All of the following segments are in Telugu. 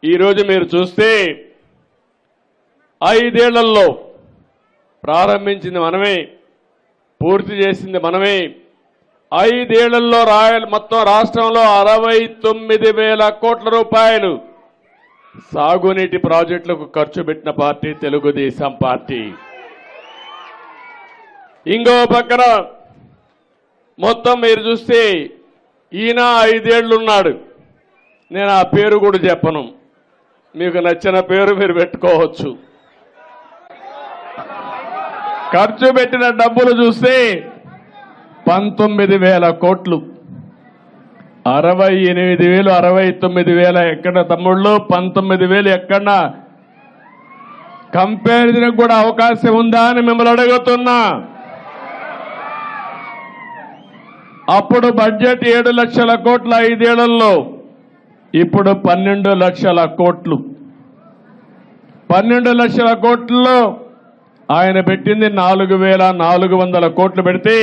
ఈరోజు మీరు చూస్తే 5 ఏళ్లలో ప్రారంభించింది మనమే, పూర్తి చేసింది మనమే. 5 ఏళ్లలో మొత్తం రాష్ట్రంలో 69,000 కోట్ల రూపాయలు సాగునీటి ప్రాజెక్టులకు ఖర్చు పెట్టిన పార్టీ తెలుగుదేశం పార్టీ. ఇంకో పక్కన మొత్తం మీరు చూస్తే ఈయన 5 ఏళ్ళు ఉన్నాడు. నేను ఆ పేరు కూడా చెప్పను, మీకు నచ్చిన పేరు మీరు పెట్టుకోవచ్చు. ఖర్చు పెట్టిన డబ్బులు చూస్తే 19,000 కోట్లు. 68,000 69,000 ఎక్కడ తమ్ముళ్ళు, 19,000 ఎక్కడ? కంపారిజన్ కూడా అవకాశం ఉందా అని మిమ్మల్ని అడుగుతున్నా. అప్పుడు బడ్జెట్ 7 లక్షల కోట్ల 5 ఏళ్లలో, ఇప్పుడు 12 లక్షల కోట్లు. 12 లక్షల కోట్లలో ఆయన పెట్టింది 4,400 కోట్లు పెడితే,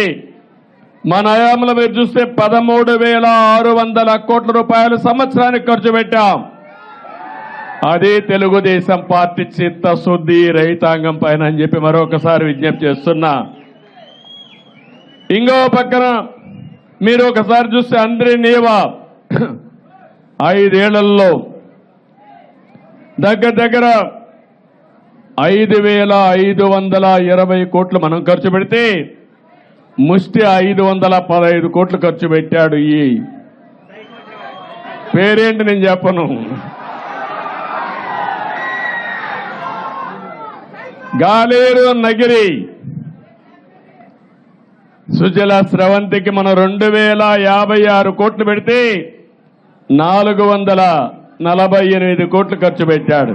మన హయాంలో మీరు చూస్తే 13,600 కోట్ల రూపాయలు సంవత్సరానికి ఖర్చు పెట్టాం. అదే తెలుగుదేశం పార్టీ చిత్తశుద్ధి రైతాంగం పైన అని చెప్పి మరొకసారి విజ్ఞప్తి చేస్తున్నా. ఇంకో పక్కన మీరు ఒకసారి చూస్తే అందరి నీవా 5 ఏళ్లలో దగ్గర 5,520 కోట్లు మనం ఖర్చు పెడితే, ముష్టి 515 కోట్లు ఖర్చు పెట్టాడు. ఈ పేరేంటి నేను చెప్పను. గాలేరు నగిరి సుజల స్రవంతికి మనం 2,056 కోట్లు పెడితే 448 కోట్లు ఖర్చు పెట్టాడు.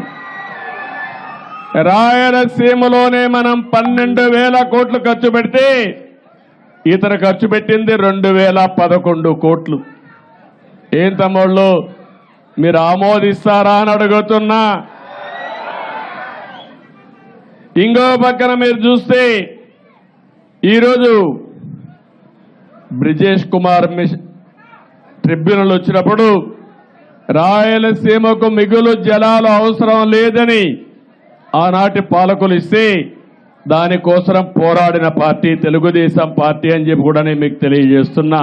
రాయలసీమలోనే మనం 12,000 కోట్లు ఖర్చు పెడితే ఇతను ఖర్చు పెట్టింది 2,011 కోట్లు. ఏం తమ్ముళ్ళు మీరు ఆమోదిస్తారా అని అడుగుతున్నా. ఇంకో పక్కన మీరు చూస్తే ఈరోజు బ్రిజేష్ కుమార్ ట్రిబ్యునల్ వచ్చినప్పుడు రాయలసీమకు మిగులు జలాలు అవసరం లేదని ఆనాటి పాలకులు ఇస్తే దానికోసం పోరాడిన పార్టీ తెలుగుదేశం పార్టీ అని చెప్పి కూడా నేను మీకు తెలియజేస్తున్నా.